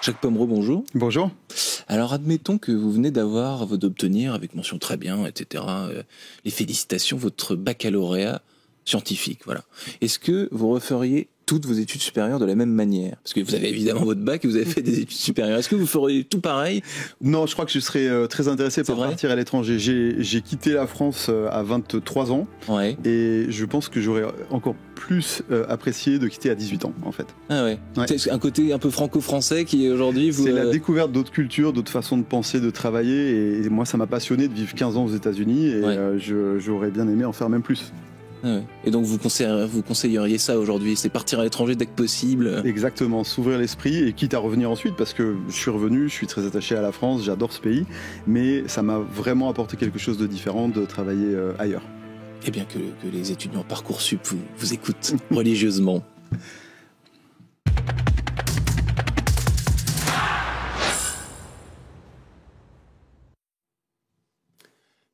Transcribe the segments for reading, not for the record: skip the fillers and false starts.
Jacques Pomereau, bonjour. Bonjour. Alors admettons que vous venez d'obtenir, avec mention très bien, etc., les félicitations, votre baccalauréat scientifique. Voilà. Est-ce que vous referiez toutes vos études supérieures de la même manière? Parce que vous avez évidemment votre bac et vous avez fait des études supérieures. Est-ce que vous feriez tout pareil? Non, je crois que je serais très intéressé par partir à l'étranger. J'ai quitté la France à 23 ans. Ouais. Et je pense que j'aurais encore plus apprécié de quitter à 18 ans, en fait. Ah ouais. C'est un côté un peu franco-français qui aujourd'hui vous... C'est la découverte d'autres cultures, d'autres façons de penser, de travailler. Et moi, ça m'a passionné de vivre 15 ans aux États-Unis. Et j'aurais bien aimé en faire même plus. Ah ouais. Et donc vous conseilleriez ça aujourd'hui, c'est partir à l'étranger dès que possible? Exactement, s'ouvrir l'esprit et quitte à revenir ensuite, parce que je suis revenu, je suis très attaché à la France, j'adore ce pays, mais ça m'a vraiment apporté quelque chose de différent de travailler ailleurs. Eh bien que les étudiants Parcoursup vous écoutent religieusement.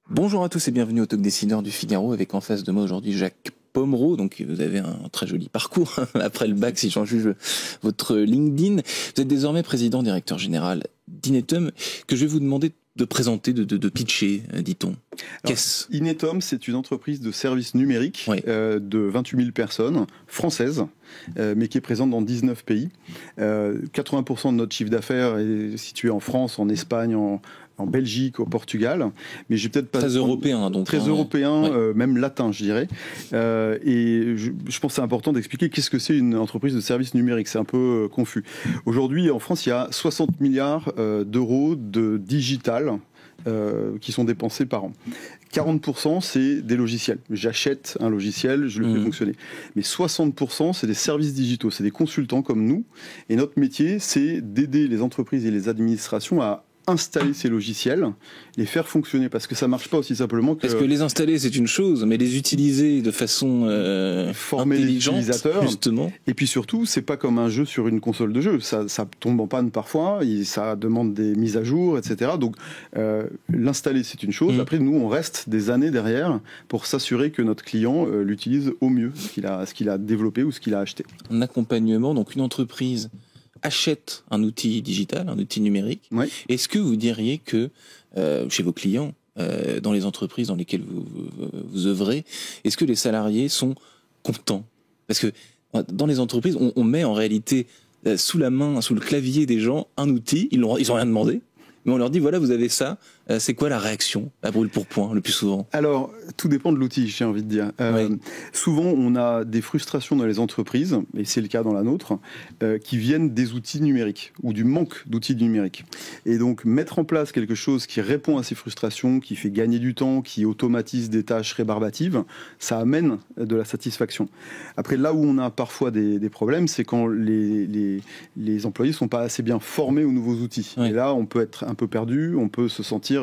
Bonjour à tous et bienvenue au Talk Décideur du Figaro, avec en face de moi aujourd'hui Jacques Pomereau. Donc vous avez un très joli parcours après le bac si j'en juge votre LinkedIn. Vous êtes désormais président directeur général d'Inetum, que je vais vous demander de présenter, de pitcher, dit-on. Qu'est-ce ? Inetum, c'est une entreprise de services numériques de 28 000 personnes, françaises, mais qui est présente dans 19 pays. 80% de notre chiffre d'affaires est situé en France, en Espagne, en Belgique, au Portugal, mais j'ai peut-être pas... Très européen, donc. Très européen, même latin, je dirais. Et je pense que c'est important d'expliquer qu'est-ce que c'est une entreprise de services numériques. C'est un peu confus. Aujourd'hui, en France, il y a 60 milliards d'euros de digital qui sont dépensés par an. 40%, c'est des logiciels. J'achète un logiciel, je le fais fonctionner. Mais 60%, c'est des services digitaux, c'est des consultants comme nous. Et notre métier, c'est d'aider les entreprises et les administrations à installer ces logiciels, les faire fonctionner, parce que ça marche pas aussi simplement que... Parce que les installer, c'est une chose, mais les utiliser de façon former intelligente, les utilisateurs, justement. Et puis surtout, c'est pas comme un jeu sur une console de jeu. Ça tombe en panne parfois, ça demande des mises à jour, etc. Donc l'installer, c'est une chose. Après, nous, on reste des années derrière pour s'assurer que notre client l'utilise au mieux, ce qu'il a développé ou ce qu'il a acheté. Un accompagnement, donc une entreprise achète un outil digital, un outil numérique. Ouais. Est-ce que vous diriez que chez vos clients, dans les entreprises dans lesquelles vous œuvrez, est-ce que les salariés sont contents? Parce que dans les entreprises, on met en réalité sous la main, sous le clavier des gens, un outil, ils ont rien demandé, mais on leur dit voilà, vous avez ça. C'est quoi la réaction à brûle pour point le plus souvent? Alors, tout dépend de l'outil, j'ai envie de dire. Souvent, on a des frustrations dans les entreprises, et c'est le cas dans la nôtre, qui viennent des outils numériques ou du manque d'outils numériques. Et donc, mettre en place quelque chose qui répond à ces frustrations, qui fait gagner du temps, qui automatise des tâches rébarbatives, ça amène de la satisfaction. Après, là où on a parfois des problèmes, c'est quand les employés ne sont pas assez bien formés aux nouveaux outils. Et là, on peut être un peu perdu, on peut se sentir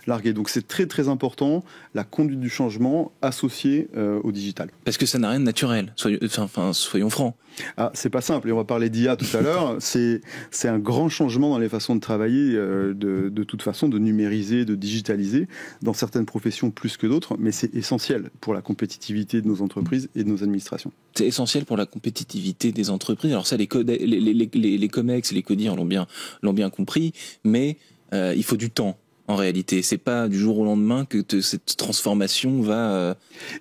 largué. Donc c'est très très important la conduite du changement associée au digital. Parce que ça n'a rien de naturel, soyons francs. Ah, c'est pas simple, et on va parler d'IA tout à l'heure. C'est un grand changement dans les façons de travailler, de toute façon, de numériser, de digitaliser, dans certaines professions plus que d'autres, mais c'est essentiel pour la compétitivité de nos entreprises et de nos administrations. C'est essentiel pour la compétitivité des entreprises. Alors ça, les COMEX et les CODIR l'ont bien compris, mais il faut du temps. En réalité, c'est pas du jour au lendemain que cette transformation va...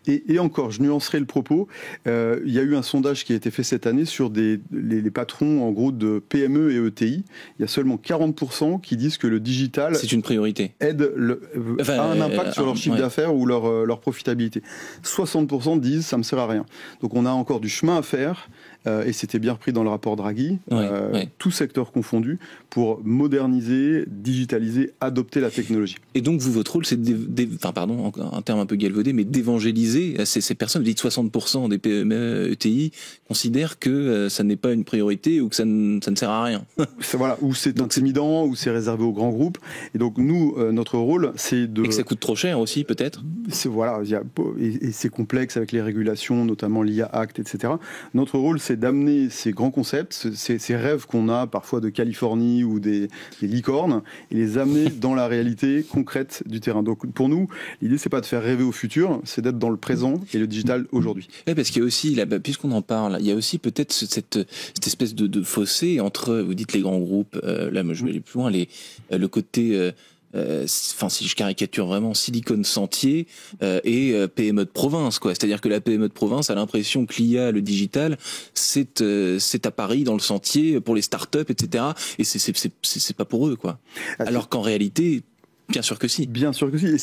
Et encore, je nuancerai le propos. Il y a eu un sondage qui a été fait cette année sur les patrons, en gros, de PME et ETI. Il y a seulement 40% qui disent que le digital... C'est une priorité. A un impact sur leur chiffre d'affaires ou leur profitabilité. 60% disent ça me sert à rien. Donc on a encore du chemin à faire. Et c'était bien repris dans le rapport Draghi, tout secteur confondu, pour moderniser, digitaliser, adopter la technologie. Et donc, votre rôle, c'est un terme un peu galvaudé, mais d'évangéliser ces personnes. Vous dites 60% des PME, ETI considèrent que ça n'est pas une priorité ou que ça ne sert à rien. Voilà, ou c'est intimidant, ou c'est réservé aux grands groupes. Et donc, nous, notre rôle, c'est de... Et que ça coûte trop cher aussi, peut-être. Voilà, et c'est complexe avec les régulations, notamment l'IA Act, etc. Notre rôle, c'est d'amener ces grands concepts, ces rêves qu'on a parfois de Californie ou des licornes, et les amener dans la réalité réalité concrète du terrain. Donc pour nous, l'idée c'est pas de faire rêver au futur, c'est d'être dans le présent et le digital aujourd'hui. Oui, parce qu'il y a aussi, là, puisqu'on en parle, il y a aussi peut-être cette espèce de fossé entre, vous dites les grands groupes, là moi je vais aller plus loin, le côté enfin si je caricature vraiment, Silicon Sentier et PME de province, quoi. C'est-à-dire que la PME de province a l'impression que l'IA, le digital, c'est à Paris dans le Sentier pour les startups, etc. Et c'est pas pour eux, quoi. Alors qu'en réalité, bien sûr que si. Bien sûr que si. Et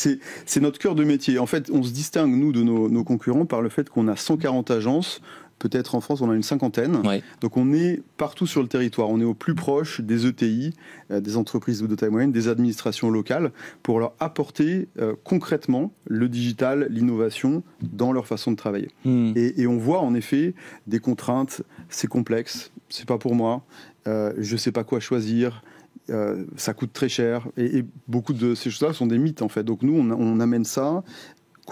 c'est notre cœur de métier. En fait, on se distingue, nous, de nos concurrents par le fait qu'on a 140 agences. Peut-être en France, on a une 50aine. Ouais. Donc on est partout sur le territoire. On est au plus proche des ETI, des entreprises de taille moyenne, des administrations locales, pour leur apporter concrètement le digital, l'innovation dans leur façon de travailler. Et on voit en effet des contraintes. C'est complexe, c'est pas pour moi, je sais pas quoi choisir. Ça coûte très cher. Et beaucoup de ces choses-là sont des mythes en fait. Donc nous, on amène ça.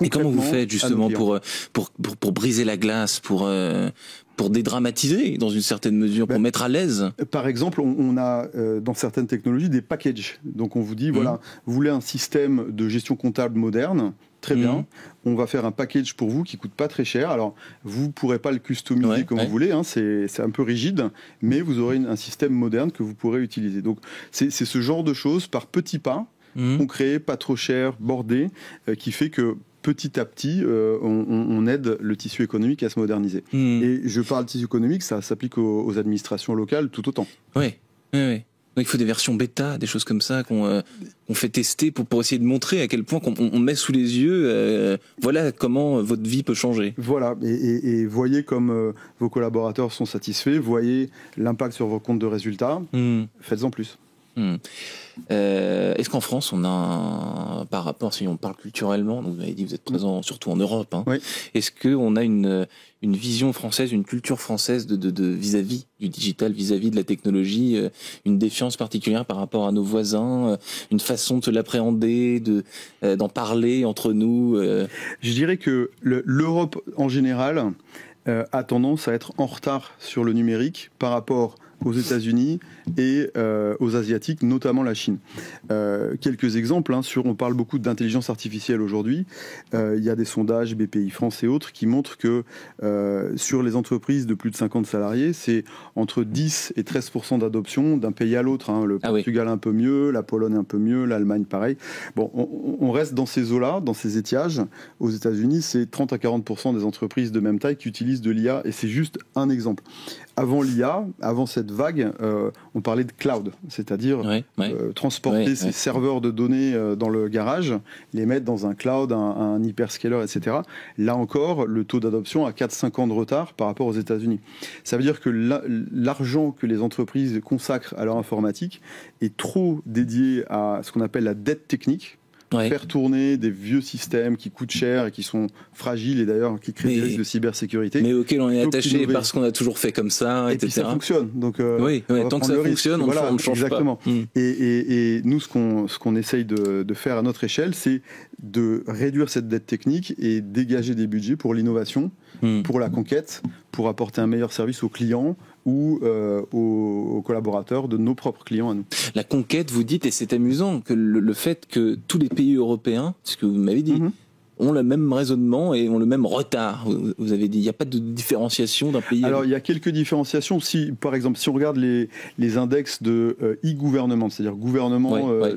Et comment vous faites justement pour briser la glace, pour dédramatiser dans une certaine mesure, pour mettre à l'aise? Par exemple, on a dans certaines technologies des packages. Donc on vous dit, voilà, vous voulez un système de gestion comptable moderne, très bien, on va faire un package pour vous qui coûte pas très cher. Alors vous pourrez pas le customiser comme vous voulez, hein, c'est un peu rigide, mais vous aurez un système moderne que vous pourrez utiliser. Donc c'est ce genre de choses par petits pas, concrets, pas trop cher, bordés, qui fait que petit à petit, on aide le tissu économique à se moderniser. Et je parle de tissu économique, ça s'applique aux administrations locales tout autant. Oui. Donc il faut des versions bêta, des choses comme ça qu'on fait tester pour essayer de montrer à quel point on met sous les yeux, voilà comment votre vie peut changer. Voilà, et voyez comme vos collaborateurs sont satisfaits, voyez l'impact sur vos comptes de résultats, faites-en plus. Est-ce qu'en France on a par rapport, si on parle culturellement, donc vous avez dit que vous êtes présent surtout en Europe, hein, est-ce qu'on a une vision française, une culture française de vis-à-vis du digital, vis-à-vis de la technologie, une défiance particulière par rapport à nos voisins, une façon de l'appréhender, d'en parler entre nous? Je dirais que l'Europe en général a tendance à être en retard sur le numérique par rapport aux États-Unis et aux Asiatiques, notamment la Chine. Quelques exemples, on parle beaucoup d'intelligence artificielle aujourd'hui. Il y a des sondages, BPI France et autres, qui montrent que sur les entreprises de plus de 50 salariés, c'est entre 10 et 13% d'adoption d'un pays à l'autre. Le Portugal un peu mieux, la Pologne un peu mieux, l'Allemagne pareil. Bon, on reste dans ces eaux-là, dans ces étiages. Aux États-Unis, c'est 30 à 40% des entreprises de même taille qui utilisent de l'IA, et c'est juste un exemple. Avant l'IA, avant cette vague, on parlait de cloud, c'est-à-dire transporter ces serveurs de données dans le garage, les mettre dans un cloud, un hyperscaler, etc. Là encore, le taux d'adoption a 4-5 ans de retard par rapport aux États-Unis. Ça veut dire que l'argent que les entreprises consacrent à leur informatique est trop dédié à ce qu'on appelle la dette technique. Faire tourner des vieux systèmes qui coûtent cher et qui sont fragiles et d'ailleurs qui créent des risques de cybersécurité. Mais auxquels on est attaché parce qu'on a toujours fait comme ça, etc. Et puis ça fonctionne. Donc, tant que ça fonctionne, on ne change exactement. pas. Et nous, ce qu'on essaye de faire à notre échelle, c'est de réduire cette dette technique et dégager des budgets pour l'innovation, pour la conquête, pour apporter un meilleur service aux clients ou aux collaborateurs de nos propres clients à nous. La conquête, vous dites, et c'est amusant, que le fait que tous les pays européens, ce que vous m'avez dit, ont le même raisonnement et ont le même retard. Vous avez dit, il n'y a pas de différenciation d'un pays. Alors, il y a quelques différenciations. Par exemple, si on regarde les index de e-gouvernement, c'est-à-dire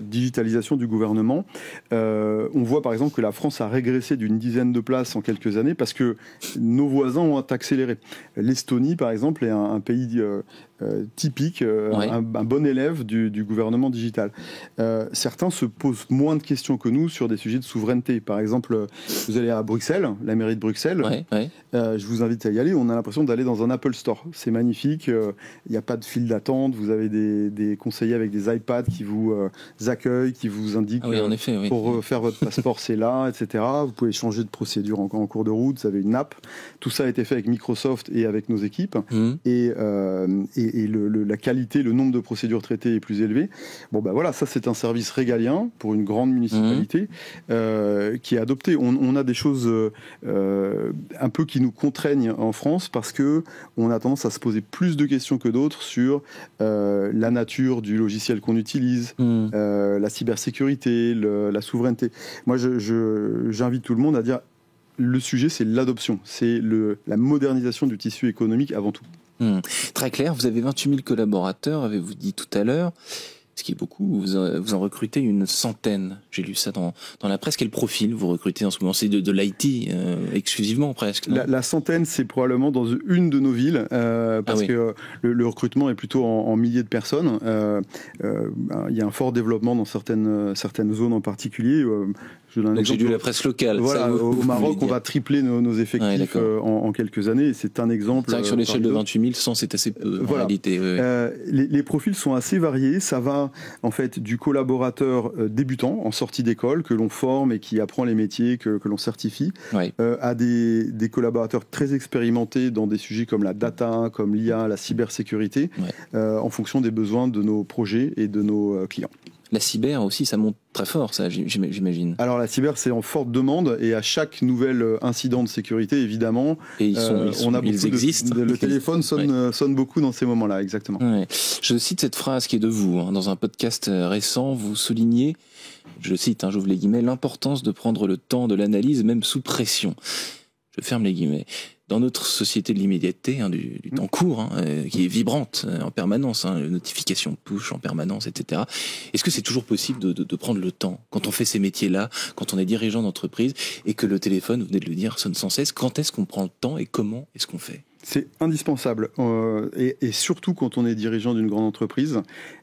digitalisation du gouvernement, on voit par exemple que la France a régressé d'une dizaine de places en quelques années parce que nos voisins ont accéléré. L'Estonie, par exemple, est un pays typique, un bon élève du gouvernement digital. Certains se posent moins de questions que nous sur des sujets de souveraineté. Par exemple, vous allez à Bruxelles, la mairie de Bruxelles, je vous invite à y aller, on a l'impression d'aller dans un Apple Store. C'est magnifique, il n'y a pas de file d'attente, vous avez des conseillers avec des iPads qui vous accueillent, qui vous indiquent pour faire votre passeport c'est là, etc. Vous pouvez changer de procédure en cours de route, vous avez une app. Tout ça a été fait avec Microsoft et avec nos équipes. Et et la qualité, le nombre de procédures traitées est plus élevé. Bon, ben voilà, ça c'est un service régalien pour une grande municipalité qui est adopté. On a des choses un peu qui nous contraignent en France parce que on a tendance à se poser plus de questions que d'autres sur la nature du logiciel qu'on utilise, la cybersécurité, la souveraineté. Moi, j'invite tout le monde à dire le sujet, c'est l'adoption, c'est la modernisation du tissu économique avant tout. Très clair, vous avez 28 000 collaborateurs, avez-vous dit tout à l'heure, ce qui est beaucoup, vous en recrutez une centaine. J'ai lu ça dans la presse. Quel profil vous recrutez en ce moment? C'est de l'IT exclusivement presque, non? La centaine, c'est probablement dans une de nos villes, parce que le recrutement est plutôt en milliers de personnes. Il y a un fort développement dans certaines zones en particulier. Donc j'ai lu la presse locale. Voilà, au Maroc, on va tripler nos effectifs en quelques années. C'est un exemple. C'est vrai que sur l'échelle de 28 100, c'est assez peu en réalité. Les profils sont assez variés. Ça va en fait du collaborateur débutant en sortie d'école que l'on forme et qui apprend les métiers que l'on certifie, à des collaborateurs très expérimentés dans des sujets comme la data, comme l'IA, la cybersécurité, en fonction des besoins de nos projets et de nos clients. La cyber aussi, ça monte très fort, ça, j'imagine. Alors la cyber, c'est en forte demande et à chaque nouvel incident de sécurité, évidemment, et ils existent. Le téléphone sonne beaucoup dans ces moments-là, exactement. Ouais. Je cite cette phrase qui est de vous, dans un podcast récent, vous soulignez, je cite, j'ouvre les guillemets, l'importance de prendre le temps de l'analyse, même sous pression. Je ferme les guillemets. Dans notre société de l'immédiateté, du temps court, qui est vibrante en permanence, les notifications push en permanence, etc. Est-ce que c'est toujours possible de prendre le temps quand on fait ces métiers-là, quand on est dirigeant d'entreprise et que le téléphone, vous venez de le dire, sonne sans cesse? Quand est-ce qu'on prend le temps et comment est-ce qu'on fait? C'est indispensable, et surtout quand on est dirigeant d'une grande entreprise,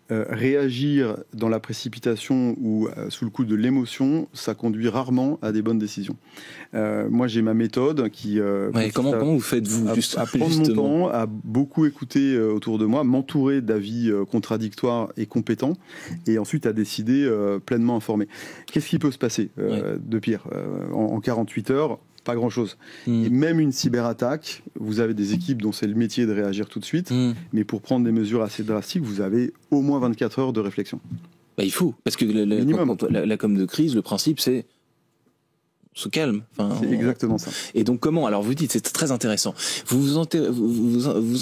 réagir dans la précipitation ou sous le coup de l'émotion, ça conduit rarement à des bonnes décisions. Moi, j'ai ma méthode qui... comment vous faites-vous à prendre mon temps, à beaucoup écouter autour de moi, m'entourer d'avis contradictoires et compétents, et ensuite à décider pleinement informé. Qu'est-ce qui peut se passer de pire en 48 heures? Pas grand-chose. Et même une cyberattaque, vous avez des équipes dont c'est le métier de réagir tout de suite, mais pour prendre des mesures assez drastiques, vous avez au moins 24 heures de réflexion. Il faut, parce que la com de crise, le principe, c'est on se calme. C'est exactement ça. Et donc comment? Alors vous dites, c'est très intéressant. Vous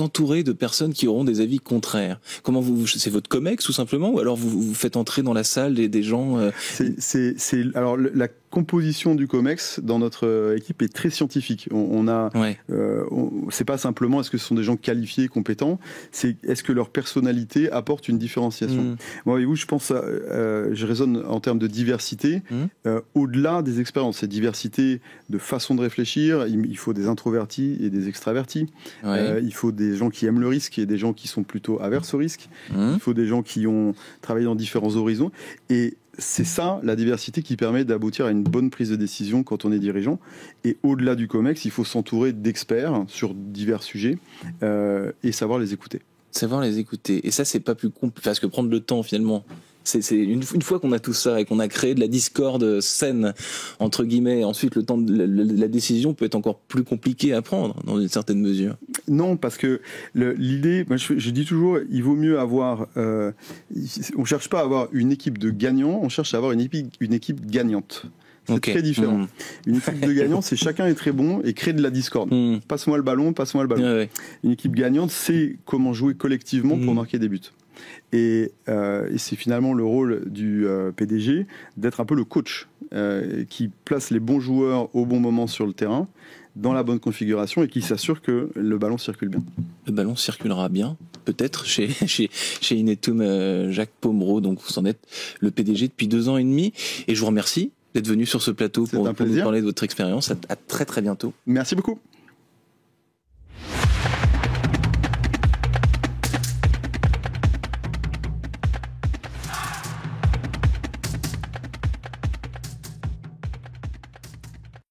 entourez de personnes qui auront des avis contraires. Comment c'est votre COMEX tout simplement, ou alors vous faites entrer dans la salle des gens Alors la composition du COMEX dans notre équipe est très scientifique. C'est pas simplement est-ce que ce sont des gens qualifiés, compétents, c'est est-ce que leur personnalité apporte une différenciation. Moi, voyez-vous, je pense, je raisonne en termes de diversité, au-delà des expériences. C'est diversité de façon de réfléchir. Il faut des introvertis et des extravertis. Il faut des gens qui aiment le risque et des gens qui sont plutôt averses au risque. Il faut des gens qui ont travaillé dans différents horizons. Et c'est ça, la diversité, qui permet d'aboutir à une bonne prise de décision quand on est dirigeant. Et au-delà du COMEX, il faut s'entourer d'experts sur divers sujets et savoir les écouter. Savoir les écouter. Et ça, c'est pas plus compliqué, parce que prendre le temps, finalement, c'est une fois qu'on a tout ça et qu'on a créé de la discorde saine, entre guillemets, ensuite le temps de la décision peut être encore plus compliqué à prendre, dans une certaine mesure. Non, parce que l'idée, moi je dis toujours, il vaut mieux avoir... on cherche pas à avoir une équipe de gagnants, on cherche à avoir une équipe gagnante. C'est très différent. Une équipe de gagnants, c'est chacun est très bon et crée de la discorde. Passe-moi le ballon. Une équipe gagnante sait comment jouer collectivement pour marquer des buts. Et c'est finalement le rôle du PDG d'être un peu le coach qui place les bons joueurs au bon moment sur le terrain, dans la bonne configuration, et qui s'assure que le ballon circule bien. Le ballon circulera bien, peut-être, chez Inetum, Jacques Pomereau. Donc vous en êtes le PDG depuis 2 ans et demi. Et je vous remercie d'être venu sur ce plateau pour nous parler de votre expérience. À très très bientôt. Merci beaucoup.